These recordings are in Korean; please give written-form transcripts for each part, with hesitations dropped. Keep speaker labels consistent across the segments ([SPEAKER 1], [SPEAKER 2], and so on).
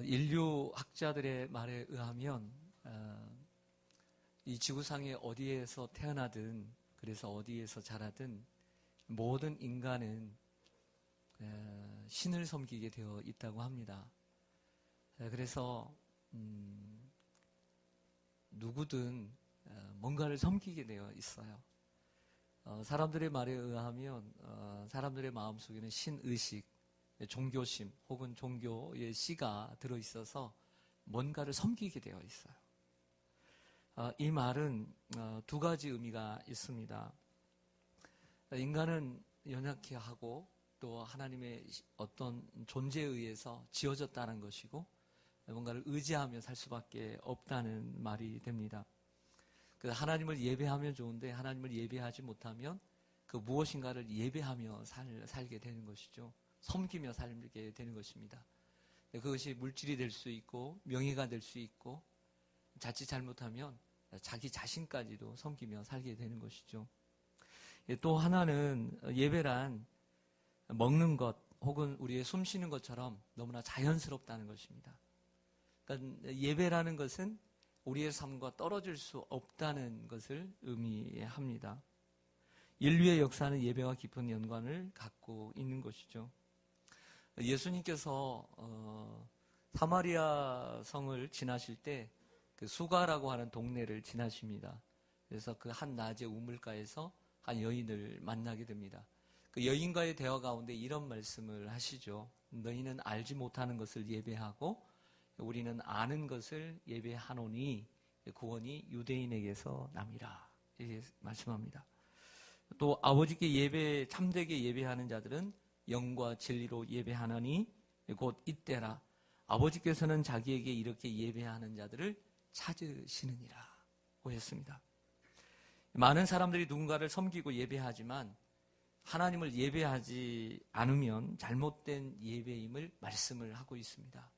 [SPEAKER 1] 인류 학자들의 말에 의하면 이 지구상에 어디에서 태어나든 그래서 어디에서 자라든 모든 인간은 신을 섬기게 되어 있다고 합니다. 그래서 누구든 뭔가를 섬기게 되어 있어요. 사람들의 말에 의하면 사람들의 마음속에는 신의식, 종교심 혹은 종교의 씨가 들어있어서 뭔가를 섬기게 되어 있어요. 이 말은 두 가지 의미가 있습니다. 인간은 연약해 하고 또 하나님의 어떤 존재에 의해서 지어졌다는 것이고 뭔가를 의지하며 살 수밖에 없다는 말이 됩니다. 하나님을 예배하면 좋은데 하나님을 예배하지 못하면 그 무엇인가를 예배하며 살게 되는 것이죠. 섬기며 살게 되는 것입니다. 그것이 물질이 될 수 있고 명예가 될 수 있고 자칫 잘못하면 자기 자신까지도 섬기며 살게 되는 것이죠. 또 하나는 예배란 먹는 것 혹은 우리의 숨 쉬는 것처럼 너무나 자연스럽다는 것입니다. 그러니까 예배라는 것은 우리의 삶과 떨어질 수 없다는 것을 의미합니다. 인류의 역사는 예배와 깊은 연관을 갖고 있는 것이죠. 예수님께서 사마리아 성을 지나실 때 그 수가라고 하는 동네를 지나십니다. 그래서 그 한 낮의 우물가에서 한 여인을 만나게 됩니다. 그 여인과의 대화 가운데 이런 말씀을 하시죠. 너희는 알지 못하는 것을 예배하고 우리는 아는 것을 예배하노니 구원이 유대인에게서 남이라. 이렇게 말씀합니다. 또 아버지께 참되게 예배하는 자들은 영과 진리로 예배하나니 곧 이때라. 아버지께서는 자기에게 이렇게 예배하는 자들을 찾으시느니라 고 했습니다. 많은 사람들이 누군가를 섬기고 예배하지만 하나님을 예배하지 않으면 잘못된 예배임을 말씀을 하고 있습니다.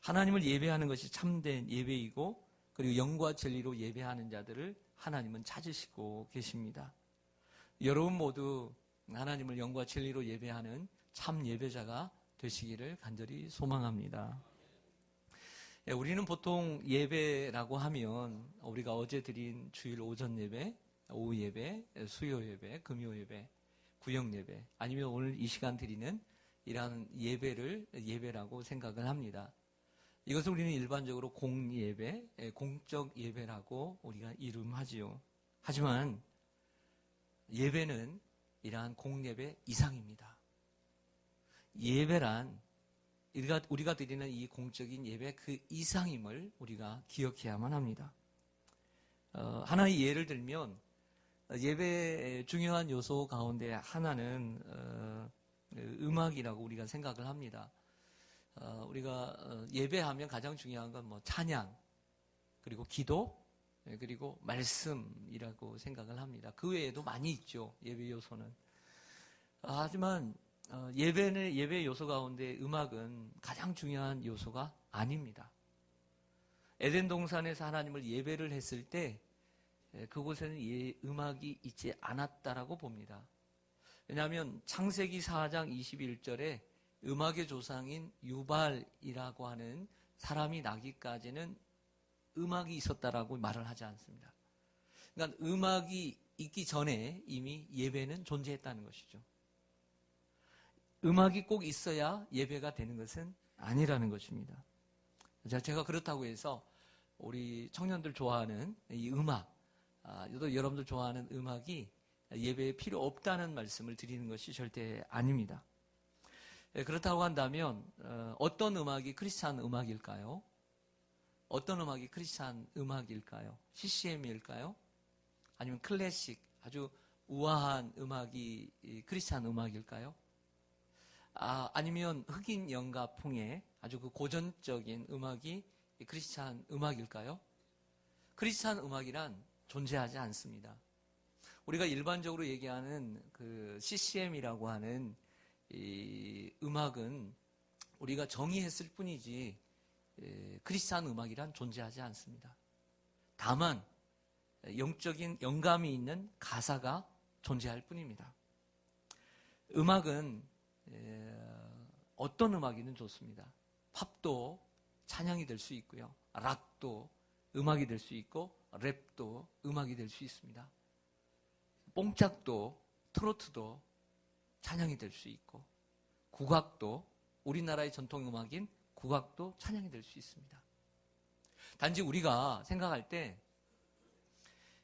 [SPEAKER 1] 하나님을 예배하는 것이 참된 예배이고 그리고 영과 진리로 예배하는 자들을 하나님은 찾으시고 계십니다. 여러분 모두 하나님을 영과 진리로 예배하는 참 예배자가 되시기를 간절히 소망합니다. 우리는 보통 예배라고 하면 우리가 어제 드린 주일 오전 예배, 오후 예배, 수요 예배, 금요 예배, 구역 예배 아니면 오늘 이 시간 드리는 이러한 예배를 예배라고 생각을 합니다. 이것을 우리는 일반적으로 공예배, 공적 예배라고 우리가 이름하지요. 하지만 예배는 이러한 공예배 이상입니다. 예배란 우리가 드리는 이 공적인 예배 그 이상임을 우리가 기억해야만 합니다. 하나의 예를 들면 예배의 중요한 요소 가운데 하나는 음악이라고 우리가 생각을 합니다. 우리가 예배하면 가장 중요한 건 찬양, 그리고 기도, 그리고 말씀이라고 생각을 합니다. 그 외에도 많이 있죠, 예배 요소는. 하지만 예배 요소 가운데 음악은 가장 중요한 요소가 아닙니다. 에덴 동산에서 하나님을 예배를 했을 때 그곳에는 음악이 있지 않았다라고 봅니다. 왜냐하면 창세기 4장 21절에 음악의 조상인 유발이라고 하는 사람이 나기까지는 음악이 있었다라고 말을 하지 않습니다. 그러니까 음악이 있기 전에 이미 예배는 존재했다는 것이죠. 음악이 꼭 있어야 예배가 되는 것은 아니라는 것입니다. 제가 그렇다고 해서 우리 청년들 좋아하는 이 음악, 또 여러분들 좋아하는 음악이 예배에 필요 없다는 말씀을 드리는 것이 절대 아닙니다. 그렇다고 한다면 어떤 음악이 크리스찬 음악일까요? 어떤 음악이 크리스찬 음악일까요? CCM일까요? 아니면 클래식, 아주 우아한 음악이 크리스찬 음악일까요? 아니면 흑인 영가풍의 아주 그 고전적인 음악이 크리스찬 음악일까요? 크리스찬 음악이란 존재하지 않습니다. 우리가 일반적으로 얘기하는 그 CCM이라고 하는 이 음악은 우리가 정의했을 뿐이지 크리스찬 음악이란 존재하지 않습니다. 다만 영적인 영감이 있는 가사가 존재할 뿐입니다. 음악은 어떤 음악이든 좋습니다. 팝도 찬양이 될 수 있고요. 락도 음악이 될 수 있고 랩도 음악이 될 수 있습니다. 뽕짝도 트로트도 찬양이 될 수 있고 국악도 우리나라의 전통 음악인 국악도 찬양이 될 수 있습니다. 단지 우리가 생각할 때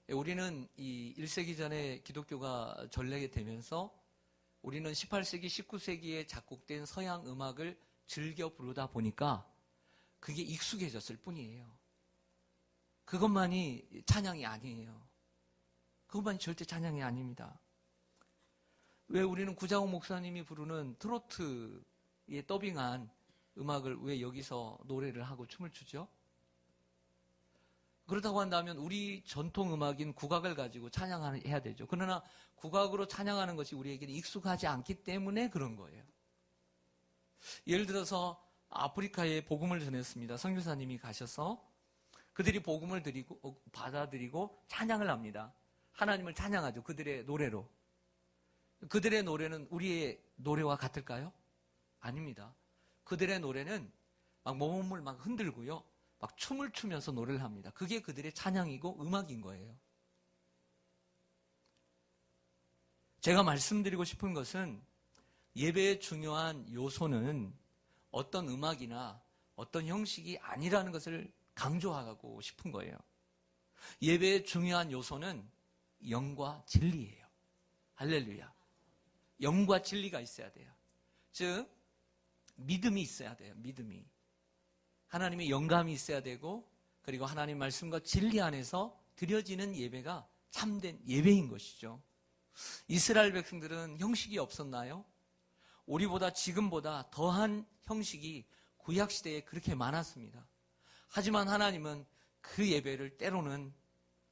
[SPEAKER 1] 우리는 이 1세기 전에 기독교가 전래게 되면서 우리는 18세기, 19세기에 작곡된 서양 음악을 즐겨 부르다 보니까 그게 익숙해졌을 뿐이에요. 그것만이 찬양이 아니에요. 그것만이 절대 찬양이 아닙니다. 왜 우리는 구자욱 목사님이 부르는 트로트에 더빙한 음악을 왜 여기서 노래를 하고 춤을 추죠? 그렇다고 한다면 우리 전통 음악인 국악을 가지고 찬양해야 되죠. 그러나 국악으로 찬양하는 것이 우리에게는 익숙하지 않기 때문에 그런 거예요. 예를 들어서 아프리카에 복음을 전했습니다. 선교사님이 가셔서 그들이 복음을 받아들이고 찬양을 합니다. 하나님을 찬양하죠. 그들의 노래로. 그들의 노래는 우리의 노래와 같을까요? 아닙니다. 그들의 노래는 막 몸을 막 흔들고요. 막 춤을 추면서 노래를 합니다. 그게 그들의 찬양이고 음악인 거예요. 제가 말씀드리고 싶은 것은 예배의 중요한 요소는 어떤 음악이나 어떤 형식이 아니라는 것을 강조하고 싶은 거예요. 예배의 중요한 요소는 영과 진리예요. 할렐루야. 영과 진리가 있어야 돼요. 즉 믿음이 있어야 돼요. 믿음이. 하나님의 영감이 있어야 되고 그리고 하나님 말씀과 진리 안에서 드려지는 예배가 참된 예배인 것이죠. 이스라엘 백성들은 형식이 없었나요? 우리보다 지금보다 더한 형식이 구약시대에 그렇게 많았습니다. 하지만 하나님은 그 예배를 때로는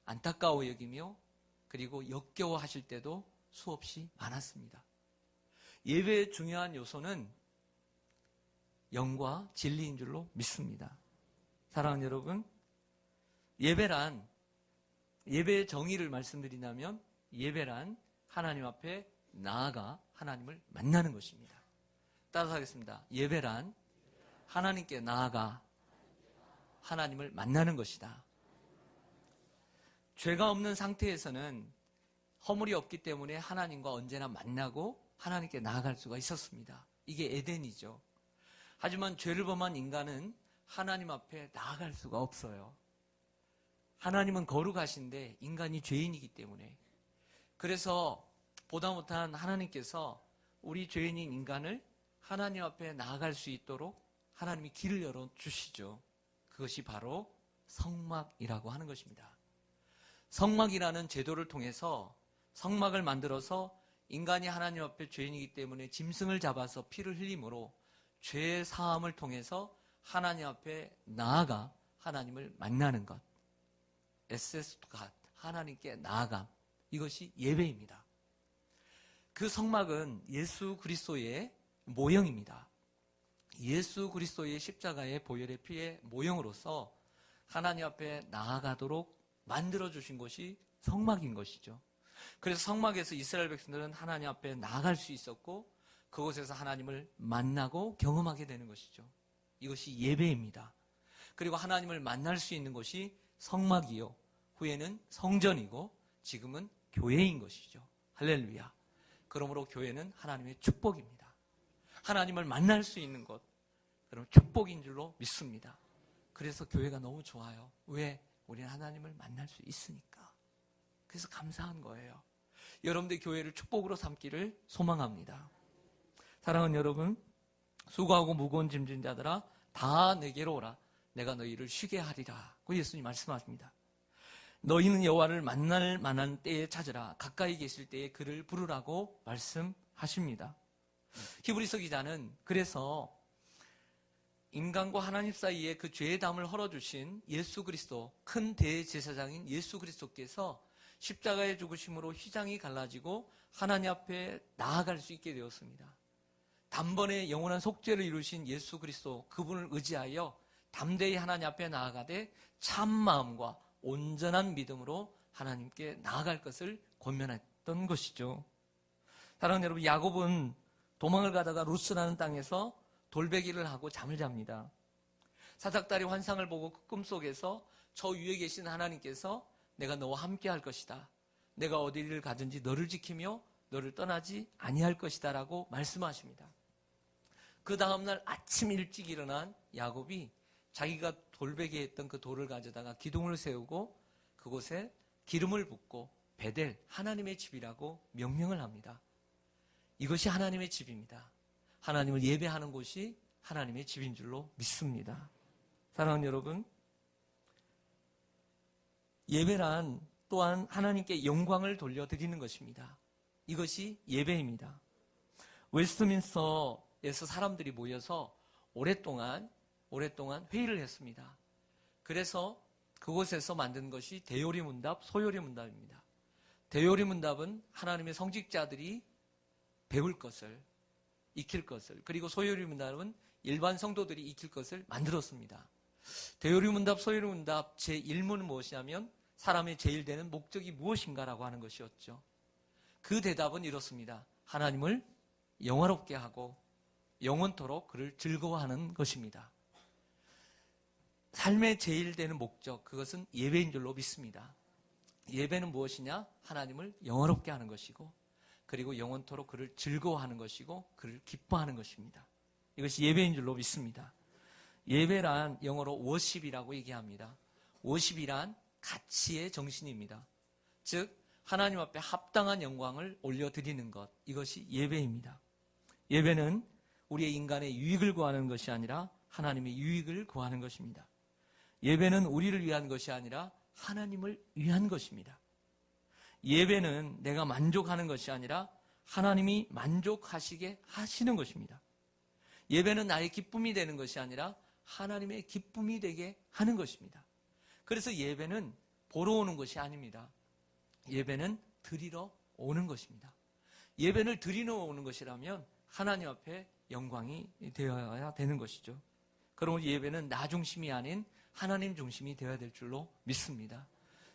[SPEAKER 1] 안타까워 여기며 그리고 역겨워하실 때도 수없이 많았습니다. 예배의 중요한 요소는 영과 진리인 줄로 믿습니다. 사랑하는 여러분, 예배란 예배의 정의를 말씀드리자면 예배란 하나님 앞에 나아가 하나님을 만나는 것입니다. 따라서 하겠습니다. 예배란 하나님께 나아가 하나님을 만나는 것이다. 죄가 없는 상태에서는 허물이 없기 때문에 하나님과 언제나 만나고 하나님께 나아갈 수가 있었습니다. 이게 에덴이죠. 하지만 죄를 범한 인간은 하나님 앞에 나아갈 수가 없어요. 하나님은 거룩하신데 인간이 죄인이기 때문에. 그래서 보다 못한 하나님께서 우리 죄인인 인간을 하나님 앞에 나아갈 수 있도록 하나님이 길을 열어주시죠. 그것이 바로 성막이라고 하는 것입니다. 성막이라는 제도를 통해서 성막을 만들어서 인간이 하나님 앞에 죄인이기 때문에 짐승을 잡아서 피를 흘림으로 죄의 사함을 통해서 하나님 앞에 나아가 하나님을 만나는 것. access to God, 하나님께 나아감. 이것이 예배입니다. 그 성막은 예수 그리스도의 모형입니다. 예수 그리스도의 십자가의 보혈의 피의 모형으로서 하나님 앞에 나아가도록 만들어주신 것이 성막인 것이죠. 그래서 성막에서 이스라엘 백성들은 하나님 앞에 나아갈 수 있었고 그곳에서 하나님을 만나고 경험하게 되는 것이죠. 이것이 예배입니다. 그리고 하나님을 만날 수 있는 것이 성막이요. 후에는 성전이고 지금은 교회인 것이죠. 할렐루야. 그러므로 교회는 하나님의 축복입니다. 하나님을 만날 수 있는 것, 그럼 축복인 줄로 믿습니다. 그래서 교회가 너무 좋아요. 왜? 우리는 하나님을 만날 수 있으니까. 그래서 감사한 거예요. 여러분들 교회를 축복으로 삼기를 소망합니다. 사랑하는 여러분, 수고하고 무거운 짐진 자들아 다 내게로 오라. 내가 너희를 쉬게 하리라. 그 예수님 말씀하십니다. 너희는 여호와를 만날 만한 때에 찾으라. 가까이 계실 때에 그를 부르라고 말씀하십니다. 히브리서 기자는 그래서 인간과 하나님 사이에 그 죄의 담을 헐어주신 예수 그리스도, 큰 대제사장인 예수 그리스도께서 십자가의 죽으심으로 휘장이 갈라지고 하나님 앞에 나아갈 수 있게 되었습니다. 단번에 영원한 속죄를 이루신 예수 그리스도, 그분을 의지하여 담대히 하나님 앞에 나아가되 참 마음과 온전한 믿음으로 하나님께 나아갈 것을 권면했던 것이죠. 사랑하는 여러분, 야곱은 도망을 가다가 루스라는 땅에서 돌베기를 하고 잠을 잡니다. 사닥다리 환상을 보고 그 꿈속에서 저 위에 계신 하나님께서 내가 너와 함께 할 것이다. 내가 어디를 가든지 너를 지키며 너를 떠나지 아니할 것이다 라고 말씀하십니다. 그 다음날 아침 일찍 일어난 야곱이 자기가 돌베개 했던 그 돌을 가져다가 기둥을 세우고 그곳에 기름을 붓고 베델, 하나님의 집이라고 명명을 합니다. 이것이 하나님의 집입니다. 하나님을 예배하는 곳이 하나님의 집인 줄로 믿습니다. 사랑하는 여러분, 예배란 또한 하나님께 영광을 돌려드리는 것입니다. 이것이 예배입니다. 웨스트민스터에서 사람들이 모여서 오랫동안 회의를 했습니다. 그래서 그곳에서 만든 것이 대요리 문답, 소요리 문답입니다. 대요리 문답은 하나님의 성직자들이 배울 것을, 익힐 것을, 그리고 소요리 문답은 일반 성도들이 익힐 것을 만들었습니다. 대요리 문답, 소요리 문답 제1문은 무엇이냐면 사람의 제일 되는 목적이 무엇인가라고 하는 것이었죠. 그 대답은 이렇습니다. 하나님을 영화롭게 하고 영원토록 그를 즐거워하는 것입니다. 삶의 제일 되는 목적, 그것은 예배인 줄로 믿습니다. 예배는 무엇이냐? 하나님을 영화롭게 하는 것이고, 그리고 영원토록 그를 즐거워하는 것이고, 그를 기뻐하는 것입니다. 이것이 예배인 줄로 믿습니다. 예배란 영어로 worship이라고 얘기합니다. worship이란 가치의 정신입니다. 즉 하나님 앞에 합당한 영광을 올려드리는 것, 이것이 예배입니다. 예배는 우리의 인간의 유익을 구하는 것이 아니라 하나님의 유익을 구하는 것입니다. 예배는 우리를 위한 것이 아니라 하나님을 위한 것입니다. 예배는 내가 만족하는 것이 아니라 하나님이 만족하시게 하시는 것입니다. 예배는 나의 기쁨이 되는 것이 아니라 하나님의 기쁨이 되게 하는 것입니다. 그래서 예배는 보러 오는 것이 아닙니다. 예배는 드리러 오는 것입니다. 예배를 드리러 오는 것이라면 하나님 앞에 영광이 되어야 되는 것이죠. 그러므로 예배는 나 중심이 아닌 하나님 중심이 되어야 될 줄로 믿습니다.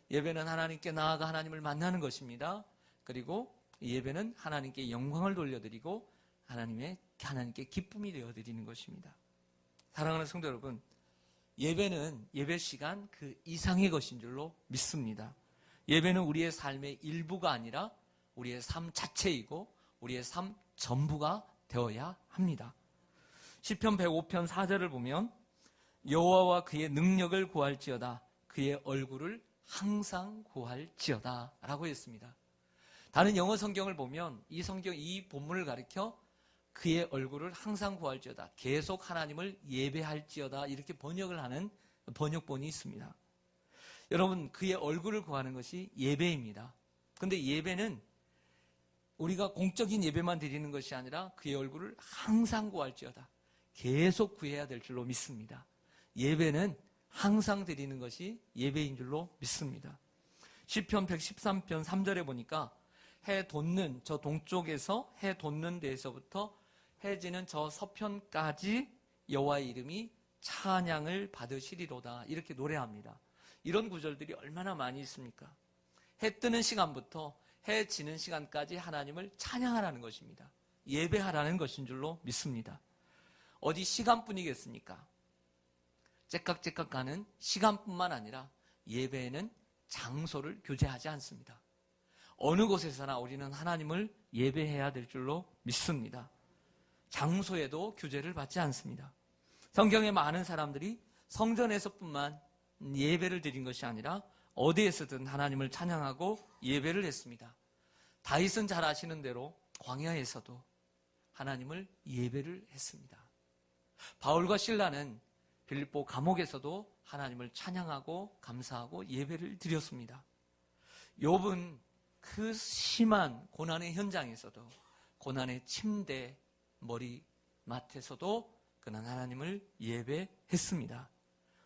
[SPEAKER 1] 예배는 하나님께 나아가 하나님을 만나는 것입니다. 그리고 예배는 하나님께 영광을 돌려드리고 하나님께 기쁨이 되어드리는 것입니다. 사랑하는 성도 여러분, 예배는 예배 시간 그 이상의 것인 줄로 믿습니다. 예배는 우리의 삶의 일부가 아니라 우리의 삶 자체이고 우리의 삶 전부가 되어야 합니다. 시편 105편 4절을 보면 여호와와 그의 능력을 구할지어다, 그의 얼굴을 항상 구할지어다 라고 했습니다. 다른 영어 성경을 보면 이 본문을 가리켜 그의 얼굴을 항상 구할지어다, 계속 하나님을 예배할지어다 이렇게 번역을 하는 번역본이 있습니다. 여러분, 그의 얼굴을 구하는 것이 예배입니다. 그런데 예배는 우리가 공적인 예배만 드리는 것이 아니라 그의 얼굴을 항상 구할지어다, 계속 구해야 될 줄로 믿습니다. 예배는 항상 드리는 것이 예배인 줄로 믿습니다. 시편 113편 3절에 보니까 해 돋는 저 동쪽에서 해 돋는 데에서부터 해 지는 저 서편까지 여호와의 이름이 찬양을 받으시리로다 이렇게 노래합니다. 이런 구절들이 얼마나 많이 있습니까? 해 뜨는 시간부터 해 지는 시간까지 하나님을 찬양하라는 것입니다. 예배하라는 것인 줄로 믿습니다. 어디 시간뿐이겠습니까? 째깍째깍 가는 시간뿐만 아니라 예배에는 장소를 교제하지 않습니다. 어느 곳에서나 우리는 하나님을 예배해야 될 줄로 믿습니다. 장소에도 규제를 받지 않습니다. 성경에 많은 사람들이 성전에서뿐만 예배를 드린 것이 아니라 어디에서든 하나님을 찬양하고 예배를 했습니다. 다윗은 잘 아시는 대로 광야에서도 하나님을 예배를 했습니다. 바울과 실라는 빌립보 감옥에서도 하나님을 찬양하고 감사하고 예배를 드렸습니다. 욥은 그 심한 고난의 현장에서도, 고난의 침대 머리맡에서도 그는 하나님을 예배했습니다.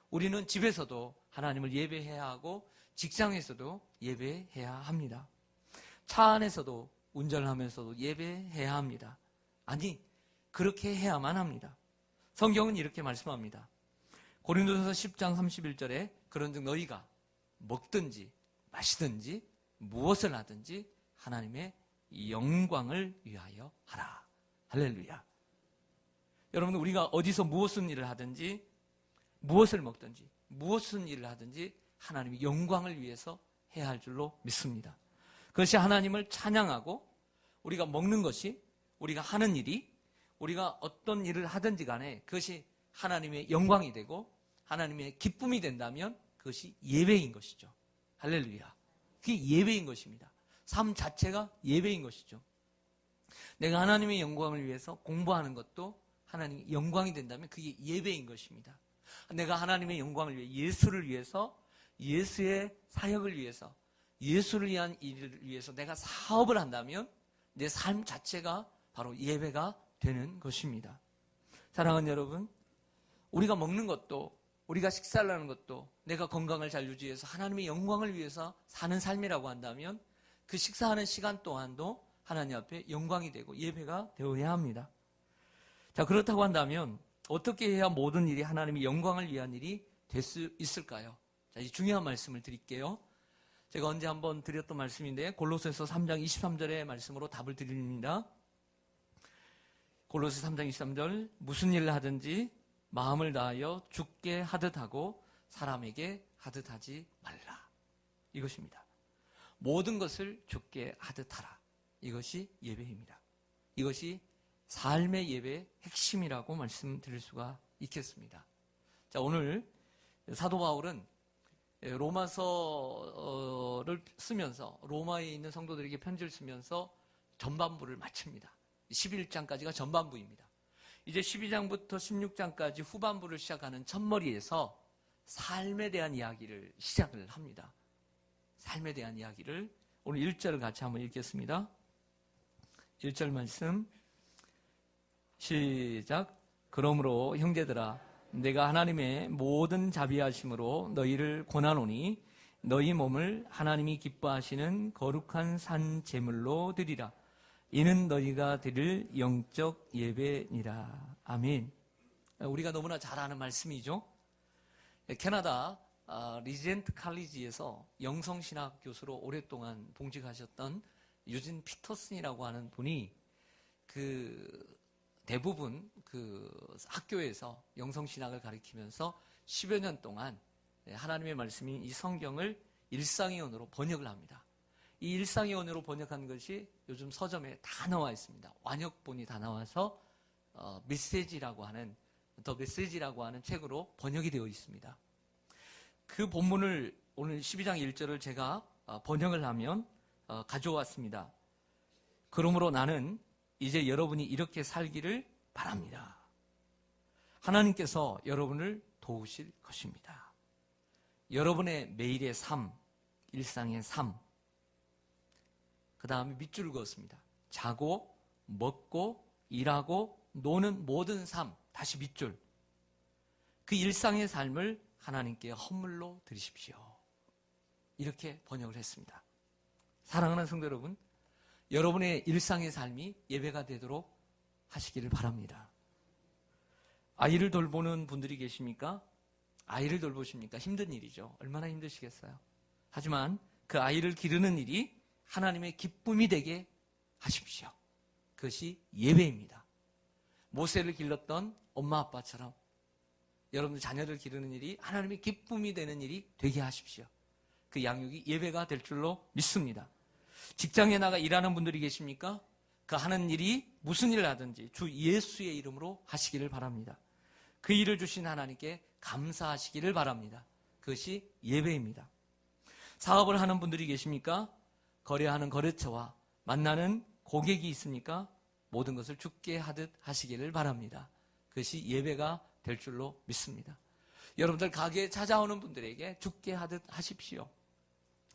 [SPEAKER 1] 우리는 집에서도 하나님을 예배해야 하고 직장에서도 예배해야 합니다. 차 안에서도 운전하면서도 예배해야 합니다. 아니, 그렇게 해야만 합니다. 성경은 이렇게 말씀합니다. 고린도전서 10장 31절에 그런즉 너희가 먹든지 마시든지 무엇을 하든지 하나님의 영광을 위하여 하라. 할렐루야. 여러분, 우리가 어디서 무엇을 일을 하든지, 무엇을 먹든지, 무엇을 일을 하든지 하나님의 영광을 위해서 해야 할 줄로 믿습니다. 그것이 하나님을 찬양하고, 우리가 먹는 것이, 우리가 하는 일이, 우리가 어떤 일을 하든지 간에 그것이 하나님의 영광이 되고 하나님의 기쁨이 된다면 그것이 예배인 것이죠. 할렐루야. 그게 예배인 것입니다. 삶 자체가 예배인 것이죠. 내가 하나님의 영광을 위해서 공부하는 것도 하나님의 영광이 된다면 그게 예배인 것입니다. 내가 하나님의 영광을 위해, 예수를 위해서, 예수의 사역을 위해서, 예수를 위한 일을 위해서 내가 사업을 한다면 내 삶 자체가 바로 예배가 되는 것입니다. 사랑하는 여러분, 우리가 먹는 것도, 우리가 식사를 하는 것도 내가 건강을 잘 유지해서 하나님의 영광을 위해서 사는 삶이라고 한다면 그 식사하는 시간 동안도 하나님 앞에 영광이 되고 예배가 되어야 합니다. 자, 그렇다고 한다면 어떻게 해야 모든 일이 하나님의 영광을 위한 일이 될 수 있을까요? 자, 이 중요한 말씀을 드릴게요. 제가 언제 한번 드렸던 말씀인데 골로새서 3장 23절의 말씀으로 답을 드립니다. 골로새 3장 23절, 무슨 일을 하든지 마음을 다하여 주께 하듯 하고 사람에게 하듯 하지 말라. 이것입니다. 모든 것을 주께 하듯 하라. 이것이 예배입니다. 이것이 삶의 예배의 핵심이라고 말씀드릴 수가 있겠습니다. 자, 오늘 사도 바울은 로마서를 쓰면서, 로마에 있는 성도들에게 편지를 쓰면서 전반부를 마칩니다. 11장까지가 전반부입니다. 이제 12장부터 16장까지 후반부를 시작하는 첫머리에서 삶에 대한 이야기를 시작을 합니다. 삶에 대한 이야기를 오늘 1절을 같이 한번 읽겠습니다. 1절 말씀 시작. 그러므로 형제들아, 내가 하나님의 모든 자비하심으로 너희를 권하노니 너희 몸을 하나님이 기뻐하시는 거룩한 산 제물로 드리라. 이는 너희가 드릴 영적 예배니라. 아멘. 우리가 너무나 잘 아는 말씀이죠. 캐나다 리젠트 칼리지에서 영성신학 교수로 오랫동안 봉직하셨던 유진 피터슨이라고 하는 분이 대부분 학교에서 영성신학을 가르치면서 10여 년 동안 하나님의 말씀인 이 성경을 일상의 언어로 번역을 합니다. 이 일상의 언어로 번역한 것이 요즘 서점에 다 나와 있습니다. 완역본이 다 나와서 메시지라고 하는, 더 메시지라고 하는 책으로 번역이 되어 있습니다. 그 본문을 오늘 12장 1절을 제가 번역을 하면 가져왔습니다. 그러므로 나는 이제 여러분이 이렇게 살기를 바랍니다. 하나님께서 여러분을 도우실 것입니다. 여러분의 매일의 삶, 일상의 삶, 그 다음에 밑줄을 그었습니다. 자고, 먹고, 일하고, 노는 모든 삶, 다시 밑줄. 그 일상의 삶을 하나님께 헌물로 드리십시오. 이렇게 번역을 했습니다. 사랑하는 성도 여러분, 여러분의 일상의 삶이 예배가 되도록 하시기를 바랍니다. 아이를 돌보는 분들이 계십니까? 아이를 돌보십니까? 힘든 일이죠. 얼마나 힘드시겠어요. 하지만 그 아이를 기르는 일이 하나님의 기쁨이 되게 하십시오. 그것이 예배입니다. 모세를 길렀던 엄마 아빠처럼 여러분들 자녀를 기르는 일이 하나님의 기쁨이 되는 일이 되게 하십시오. 그 양육이 예배가 될 줄로 믿습니다. 직장에 나가 일하는 분들이 계십니까? 그 하는 일이 무슨 일을 하든지 주 예수의 이름으로 하시기를 바랍니다. 그 일을 주신 하나님께 감사하시기를 바랍니다. 그것이 예배입니다. 사업을 하는 분들이 계십니까? 거래하는 거래처와 만나는 고객이 있습니까? 모든 것을 주께 하듯 하시기를 바랍니다. 그것이 예배가 될 줄로 믿습니다. 여러분들 가게에 찾아오는 분들에게 주께 하듯 하십시오.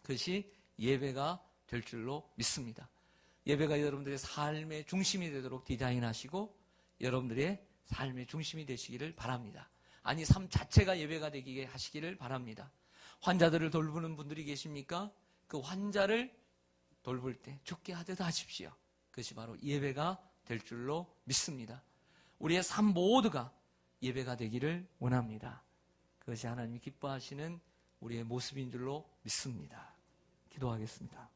[SPEAKER 1] 그것이 예배가 될 줄로 믿습니다. 예배가 여러분들의 삶의 중심이 되도록 디자인하시고 여러분들의 삶의 중심이 되시기를 바랍니다. 아니, 삶 자체가 예배가 되게 하시기를 바랍니다. 환자들을 돌보는 분들이 계십니까? 그 환자를 돌볼 때 주께 하듯 하십시오. 그것이 바로 예배가 될 줄로 믿습니다. 우리의 삶 모두가 예배가 되기를 원합니다. 그것이 하나님이 기뻐하시는 우리의 모습인 줄로 믿습니다. 기도하겠습니다.